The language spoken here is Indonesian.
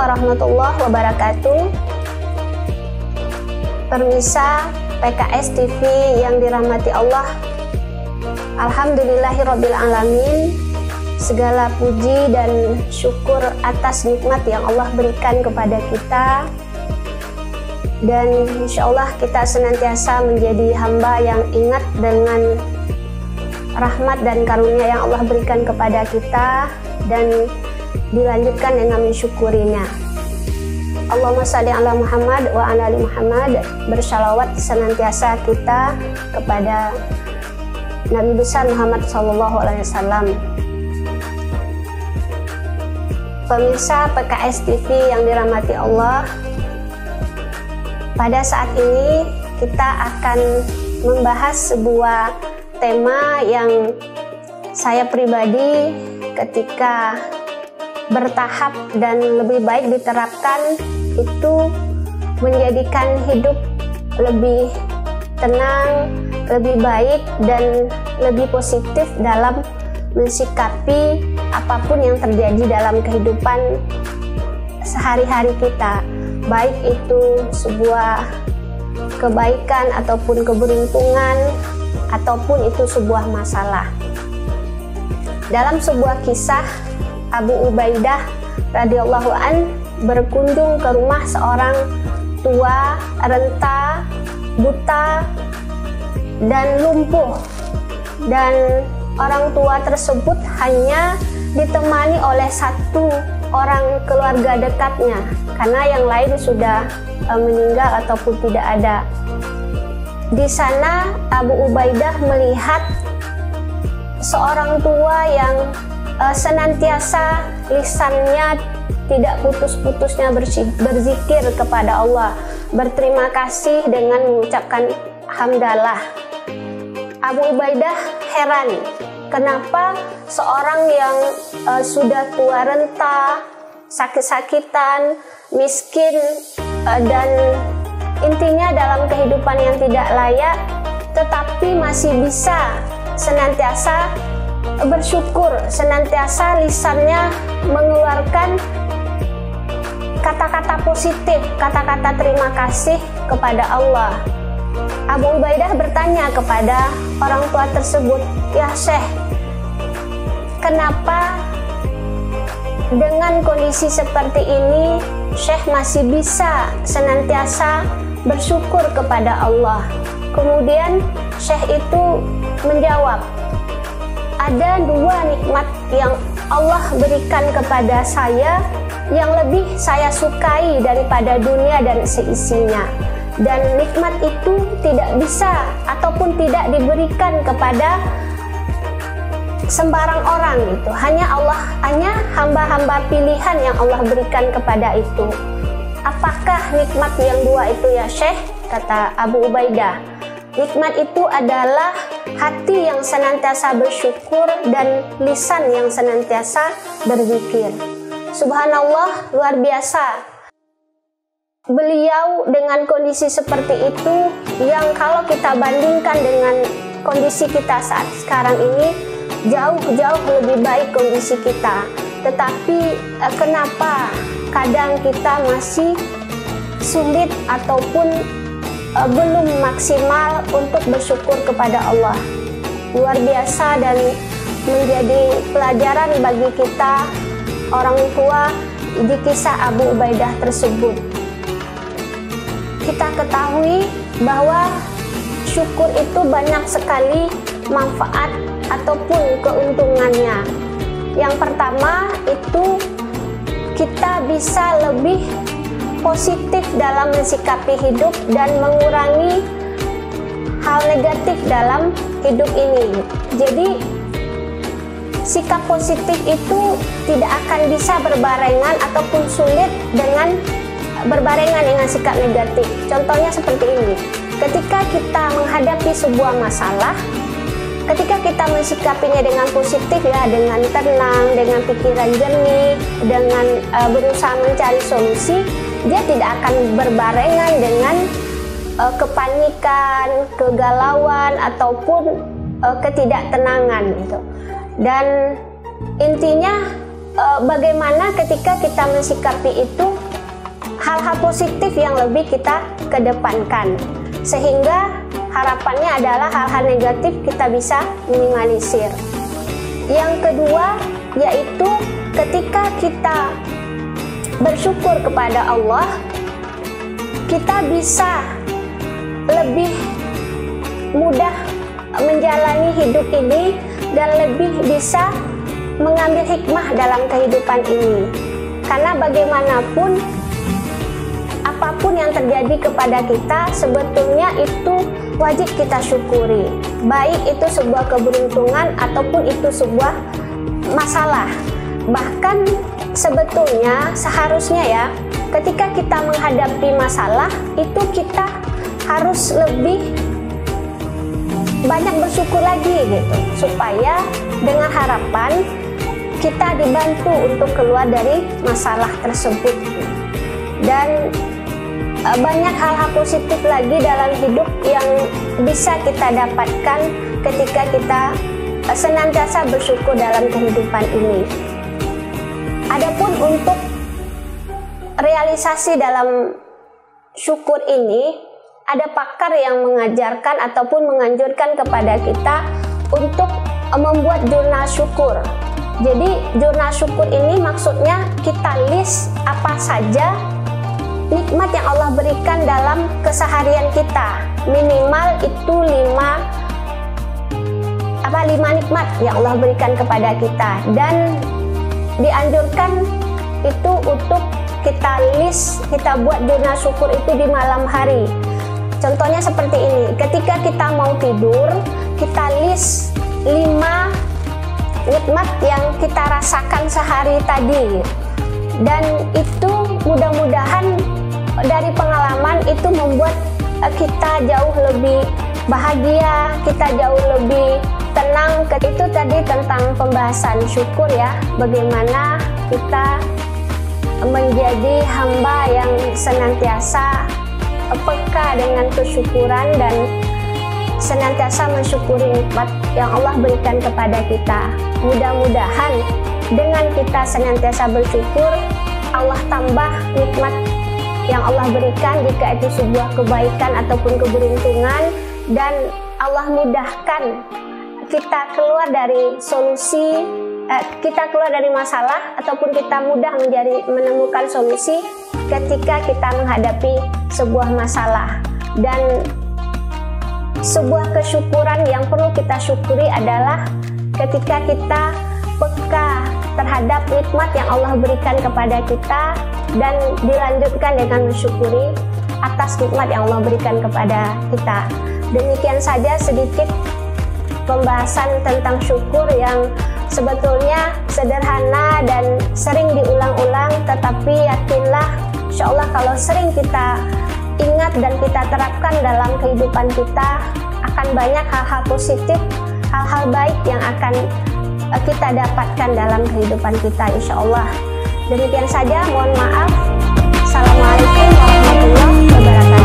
warahmatullahi wabarakatuh. Pemirsa PKS TV yang dirahmati Allah, alhamdulillahirabbil alamin. Segala puji dan syukur atas nikmat yang Allah berikan kepada kita, dan insya Allah kita senantiasa menjadi hamba yang ingat dengan rahmat dan karunia yang Allah berikan kepada kita, dan dilanjutkan dengan mensyukurinya. Allahumma shalli ala Muhammad wa ala ali Muhammad. Bersalawat senantiasa kita kepada Nabi besar Muhammad SAW. Pemirsa PKS TV yang dirahmati Allah, pada saat ini kita akan membahas sebuah tema yang saya pribadi ketika bertahap dan lebih baik diterapkan itu menjadikan hidup lebih tenang, lebih baik, dan lebih positif dalam mensikapi apapun yang terjadi dalam kehidupan sehari-hari kita, baik itu sebuah kebaikan ataupun keberuntungan ataupun itu sebuah masalah. Dalam sebuah kisah, Abu Ubaidah radhiyallahu an berkunjung ke rumah seorang tua, renta, buta, dan lumpuh, dan orang tua tersebut hanya ditemani oleh satu orang keluarga dekatnya karena yang lain sudah meninggal ataupun tidak ada. Di sana Abu Ubaidah melihat seorang tua yang senantiasa lisannya tidak putus-putusnya berzikir kepada Allah, berterima kasih dengan mengucapkan hamdalah. Abu Ubaidah heran, kenapa seorang yang sudah tua renta, sakit-sakitan, miskin, dan intinya dalam kehidupan yang tidak layak, tetapi masih bisa senantiasa bersyukur, senantiasa lisannya mengeluarkan kata-kata positif, kata-kata terima kasih kepada Allah. Abu Ubaidah bertanya kepada orang tua tersebut, "Ya Syekh, kenapa dengan kondisi seperti ini Syekh masih bisa senantiasa bersyukur kepada Allah?" Kemudian Syekh itu menjawab, "Ada dua nikmat yang Allah berikan kepada saya yang lebih saya sukai daripada dunia dan seisinya. Dan nikmat itu tidak bisa ataupun tidak diberikan kepada sembarang orang gitu. Hanya hamba-hamba pilihan yang Allah berikan kepada itu." "Apakah nikmat yang dua itu ya Syekh?" kata Abu Ubaidah. "Nikmat itu adalah hati yang senantiasa bersyukur dan lisan yang senantiasa berzikir." Subhanallah, luar biasa. Beliau dengan kondisi seperti itu, yang kalau kita bandingkan dengan kondisi kita saat sekarang ini, jauh-jauh lebih baik kondisi kita. Tetapi kenapa kadang kita masih sulit ataupun belum maksimal untuk bersyukur kepada Allah? Luar biasa dan menjadi pelajaran bagi kita orang tua di kisah Abu Ubaidah tersebut. Kita ketahui bahwa syukur itu banyak sekali manfaat ataupun keuntungannya. Yang pertama itu kita bisa lebih positif dalam mensikapi hidup dan mengurangi hal negatif dalam hidup ini. Jadi sikap positif itu tidak akan bisa berbarengan ataupun sulit dengan berbarengan dengan sikap negatif. Contohnya seperti ini, ketika kita menghadapi sebuah masalah, ketika kita mensikapinya dengan positif ya, dengan tenang, dengan pikiran jernih, dengan berusaha mencari solusi, dia tidak akan berbarengan dengan kepanikan, kegalauan ataupun ketidaktenangan gitu. Dan intinya bagaimana ketika kita mensikapi itu hal-hal positif yang lebih kita kedepankan, sehingga harapannya adalah hal-hal negatif kita bisa minimalisir. Yang kedua yaitu ketika kita bersyukur kepada Allah, kita bisa lebih mudah menjalani hidup ini dan lebih bisa mengambil hikmah dalam kehidupan ini. Karena bagaimanapun, apapun yang terjadi kepada kita sebetulnya itu wajib kita syukuri, baik itu sebuah keberuntungan ataupun itu sebuah masalah. Bahkan sebetulnya seharusnya ya, ketika kita menghadapi masalah itu kita harus lebih banyak bersyukur lagi gitu, supaya dengan harapan kita dibantu untuk keluar dari masalah tersebut. Dan banyak hal-hal positif lagi dalam hidup yang bisa kita dapatkan ketika kita senantiasa bersyukur dalam kehidupan ini. Adapun untuk realisasi dalam syukur ini, ada pakar yang mengajarkan ataupun menganjurkan kepada kita untuk membuat jurnal syukur. Jadi jurnal syukur ini maksudnya kita list apa saja nikmat yang Allah berikan dalam keseharian kita. Minimal itu 5 nikmat yang Allah berikan kepada kita, dan dianjurkan itu untuk kita list, kita buat jurnal syukur itu di malam hari. Contohnya seperti ini, ketika kita mau tidur, kita list 5 nikmat yang kita rasakan sehari tadi. Dan itu mudah-mudahan dari pengalaman itu membuat kita jauh lebih bahagia, kita jauh lebih tenang. Itu tadi tentang pembahasan syukur ya, bagaimana kita menjadi hamba yang senantiasa peka dengan kesyukuran dan senantiasa mensyukuri nikmat yang Allah berikan kepada kita. Mudah-mudahan dengan kita senantiasa bersyukur, Allah tambah nikmat yang Allah berikan jika itu sebuah kebaikan ataupun keberuntungan, dan Allah mudahkan kita keluar dari solusi, kita keluar dari masalah ataupun kita mudah menemukan solusi ketika kita menghadapi sebuah masalah. Dan sebuah kesyukuran yang perlu kita syukuri adalah ketika kita peka terhadap nikmat yang Allah berikan kepada kita, dan dilanjutkan dengan mensyukuri atas nikmat yang Allah berikan kepada kita. Demikian saja sedikit pembahasan tentang syukur yang sebetulnya sederhana dan sering diulang-ulang, tetapi yakinlah insya Allah kalau sering kita ingat dan kita terapkan dalam kehidupan kita, akan banyak hal-hal positif, hal-hal baik yang akan kita dapatkan dalam kehidupan kita insya Allah. Demikian saja, mohon maaf. Assalamualaikum warahmatullahi wabarakatuh.